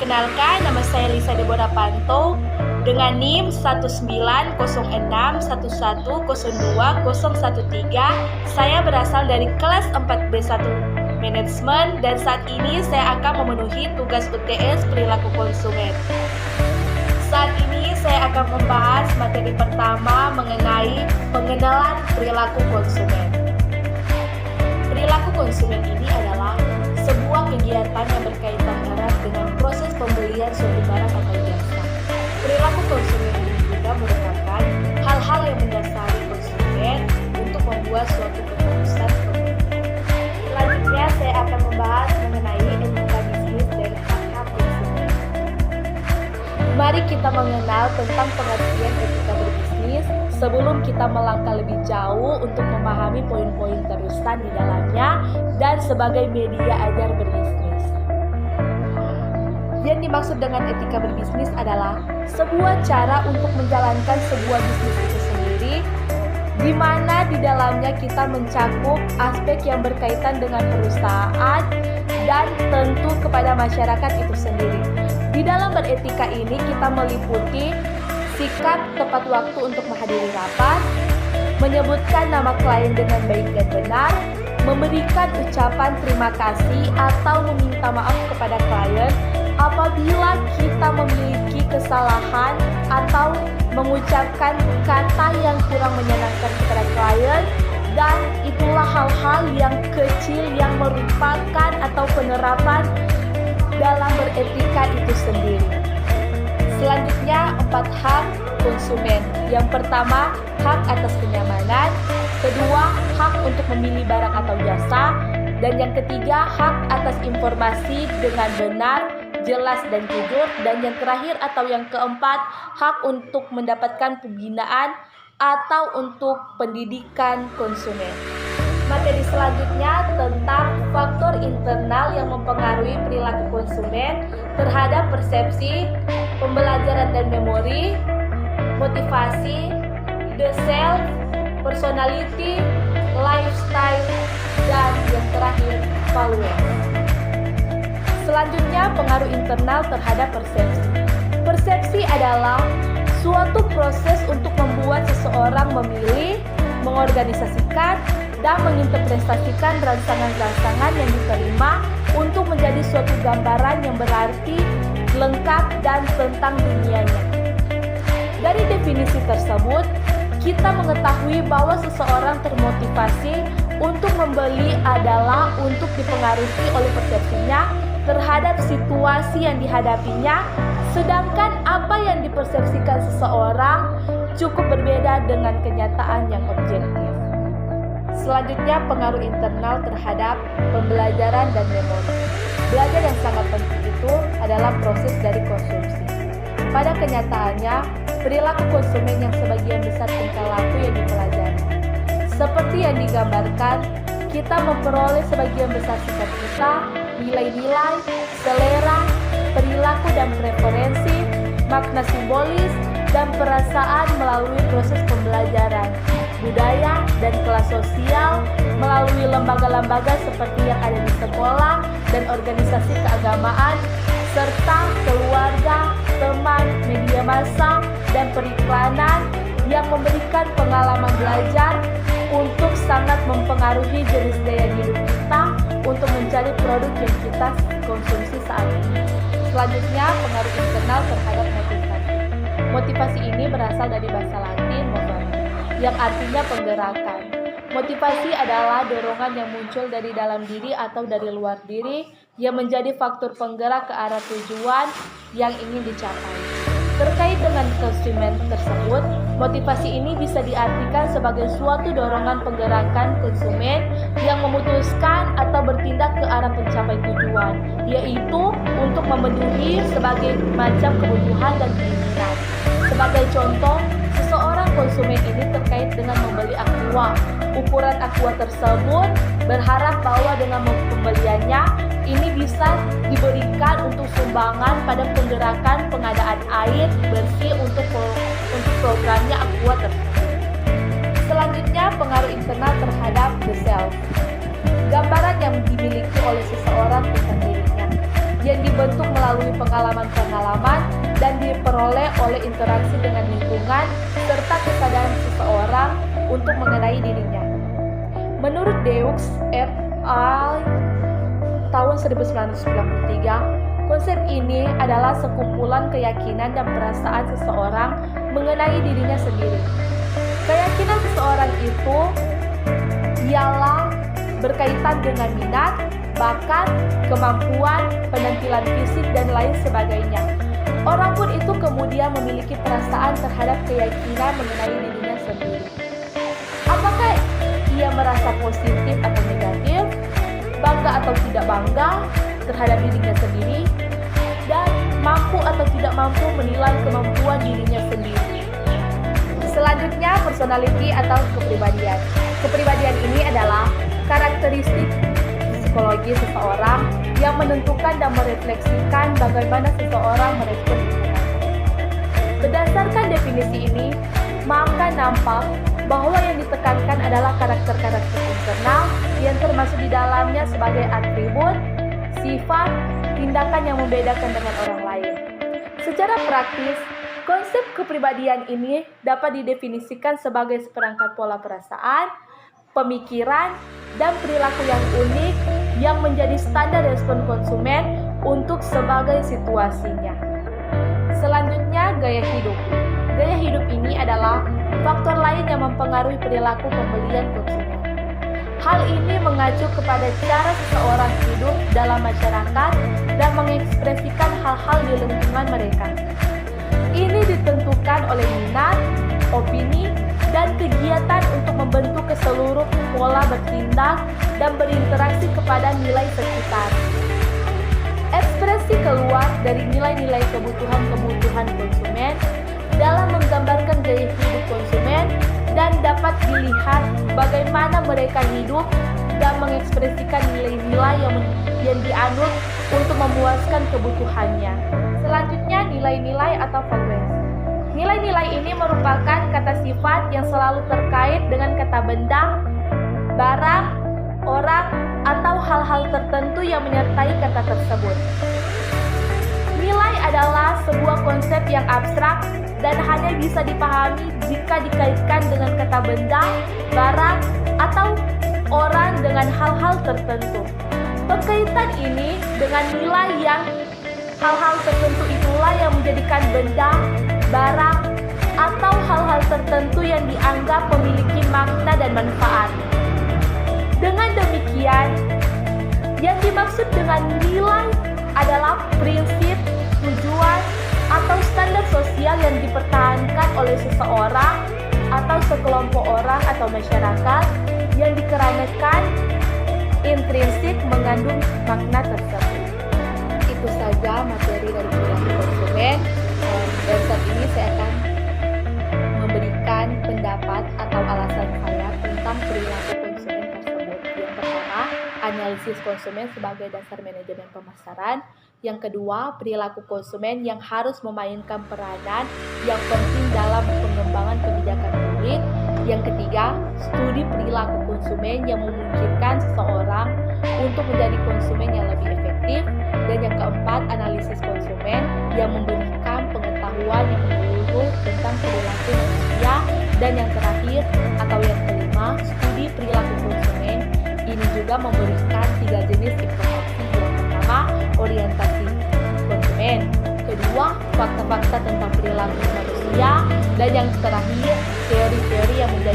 Perkenalkan, nama saya Lisa Deborah Panto dengan NIM 1906111020113. Saya berasal dari kelas 4B1 Manajemen dan saat ini saya akan memenuhi tugas UTS perilaku konsumen. Saat ini saya akan membahas materi pertama mengenai pengenalan perilaku konsumen. Perilaku konsumen ini adalah sebuah kegiatan yang berkaitan erat dengan proses pembelian suatu barang atau jasa. Perilaku konsumen ini juga merupakan hal-hal yang mendasari konsumen untuk membuat suatu keputusan pembelian. Selanjutnya saya akan membahas mengenai etika bisnis dan hak-hak konsumen. Mari kita mengenal tentang pengertian etika berbisnis sebelum kita melangkah lebih jauh untuk memahami poin-poin terusan di dalamnya dan sebagai media ajar berbisnis. Yang dimaksud dengan etika berbisnis adalah sebuah cara untuk menjalankan sebuah bisnis itu sendiri, di mana di dalamnya kita mencakup aspek yang berkaitan dengan perusahaan dan tentu kepada masyarakat itu sendiri. Di dalam beretika ini kita meliputi sikap tepat waktu untuk menghadiri rapat, menyebutkan nama klien dengan baik dan benar, memberikan ucapan terima kasih atau meminta maaf kepada klien apabila kita memiliki kesalahan atau mengucapkan kata yang kurang menyenangkan kepada klien, dan itulah hal-hal yang kecil yang merupakan atau penerapan dalam beretika itu sendiri. Selanjutnya 4 hak konsumen. Yang pertama, hak atas kenyamanan. Kedua, hak untuk memilih barang atau jasa. Dan yang ketiga, hak atas informasi dengan benar, jelas dan jujur. Dan yang terakhir atau yang keempat, hak untuk mendapatkan pembinaan atau untuk pendidikan konsumen. Materi selanjutnya tentang faktor internal yang mempengaruhi perilaku konsumen terhadap persepsi, pembelajaran dan memori, motivasi, the self, personality, lifestyle, dan yang terakhir, values. Selanjutnya, pengaruh internal terhadap persepsi. Persepsi adalah suatu proses untuk membuat seseorang memilih, mengorganisasikan, dan menginterpretasikan rangsangan-rangsangan yang diterima untuk menjadi suatu gambaran yang berarti, lengkap, dan tentang dunianya. Dari definisi tersebut, kita mengetahui bahwa seseorang termotivasi untuk membeli adalah untuk dipengaruhi oleh persepsinya terhadap situasi yang dihadapinya, sedangkan apa yang dipersepsikan seseorang cukup berbeda dengan kenyataan yang objektif. Selanjutnya, pengaruh internal terhadap pembelajaran dan memori. Belajar yang sangat penting itu adalah proses dari konsumsi. Pada kenyataannya, perilaku konsumen yang sebagian besar tingkah laku yang dipelajari. Seperti yang digambarkan, kita memperoleh sebagian besar sikap kita, nilai-nilai, selera, perilaku dan preferensi, makna simbolis, dan perasaan melalui proses pembelajaran, budaya, dan kelas sosial melalui lembaga-lembaga seperti yang ada di sekolah dan organisasi keagamaan, serta keluarga, teman, media massa, dan periklanan yang memberikan pengalaman belajar untuk sangat mempengaruhi jenis gaya hidup kita untuk mencari produk yang kita konsumsi saat ini. Selanjutnya, pengaruh internal terhadap motivasi. Motivasi ini berasal dari bahasa Latin movere, yang artinya penggerakan. Motivasi adalah dorongan yang muncul dari dalam diri atau dari luar diri yang menjadi faktor penggerak ke arah tujuan yang ingin dicapai. Terkait dengan konsumen tersebut, motivasi ini bisa diartikan sebagai suatu dorongan penggerakan konsumen yang memutuskan atau bertindak ke arah pencapai tujuan, yaitu untuk memenuhi sebagai macam kebutuhan dan keinginan. Sebagai contoh, seseorang konsumen ini terkait dengan membeli aqua. Ukuran aqua tersebut berharap bahwa dengan pembeliannya ini bisa diberikan untuk sumbangan pada penggerakan pengadaan air bersih untuk programnya aqua tersebut. Selanjutnya, pengaruh internal terhadap the self. Gambaran yang dimiliki oleh seseorang tentang dirinya. Yang dibentuk melalui pengalaman-pengalaman dan diperoleh oleh interaksi dengan lingkungan serta kesadaran seseorang untuk mengenai dirinya. Menurut Deux et al. Tahun 1993, konsep ini adalah sekumpulan keyakinan dan perasaan seseorang mengenai dirinya sendiri. Keyakinan seseorang itu ialah berkaitan dengan minat, bakat, kemampuan, penampilan fisik, dan lain sebagainya. Orang pun itu kemudian memiliki perasaan terhadap keyakinan mengenai dirinya sendiri. Apakah ia merasa positif atau negatif, bangga atau tidak bangga terhadap dirinya sendiri, dan mampu atau tidak mampu menilai kemampuan dirinya sendiri. Selanjutnya, personality atau kepribadian. Kepribadian ini adalah karakteristik psikologi seseorang yang menentukan dan merefleksikan bagaimana seseorang merespon lingkungan. Berdasarkan definisi ini, maka nampak bahwa yang ditekankan adalah karakter-karakter internal yang termasuk di dalamnya sebagai atribut, sifat, tindakan yang membedakan dengan orang lain. Secara praktis, konsep kepribadian ini dapat didefinisikan sebagai seperangkat pola perasaan, pemikiran, dan perilaku yang unik yang menjadi standar respon konsumen untuk sebagai situasinya. Selanjutnya, gaya hidup. Gaya hidup ini adalah faktor lain yang mempengaruhi perilaku pembelian konsumen. Hal ini mengacu kepada cara seseorang hidup dalam masyarakat dan mengekspresikan hal-hal di lingkungan mereka. Ini ditentukan oleh minat, opini, dan kegiatan untuk membentuk keseluruh pola bertindak dan berinteraksi kepada nilai sekitar. Ekspresi keluar dari nilai-nilai kebutuhan-kebutuhan konsumen dalam menggambarkan gaya hidup konsumen dan dapat dilihat bagaimana mereka hidup dan mengekspresikan nilai-nilai yang dianut untuk memuaskan kebutuhannya. Selanjutnya, nilai-nilai atau values. Nilai-nilai ini merupakan kata sifat yang selalu terkait dengan kata benda, barang, orang, atau hal-hal tertentu yang menyertai kata tersebut. Nilai adalah sebuah konsep yang abstrak dan hanya bisa dipahami jika dikaitkan dengan kata benda, barang, atau orang dengan hal-hal tertentu. Pengkaitan ini dengan nilai yang hal-hal tertentu itulah yang menjadikan benda, barang, atau hal-hal tertentu yang dianggap memiliki makna dan manfaat. Dengan demikian, yang dimaksud dengan nilai adalah prinsip, tujuan, atau standar sosial yang dipertahankan oleh seseorang atau sekelompok orang atau masyarakat yang dikarenakan intrinsik mengandung makna tersebut. Itu saja materi dari perilaku konsumen, dan saat ini saya akan memberikan pendapat atau alasan saya tentang perilaku konsumen tersebut. Yang pertama, analisis konsumen sebagai dasar manajemen pemasaran. Yang kedua, perilaku konsumen yang harus memainkan peranan yang penting dalam pengembangan kebijakan publik. Yang ketiga, studi perilaku konsumen yang memungkinkan seseorang untuk menjadi konsumen yang lebih efektif. Dan yang keempat, analisis konsumen yang memberikan pengetahuan yang menyeluruh tentang perilaku manusia. Dan yang terakhir atau yang kelima, studi perilaku konsumen ini juga memberikan 3 jenis informasi. Yang pertama, orientasi konsumen. Kedua, fakta-fakta tentang perilaku manusia. Dan yang terakhir, teori-teori yang menjadi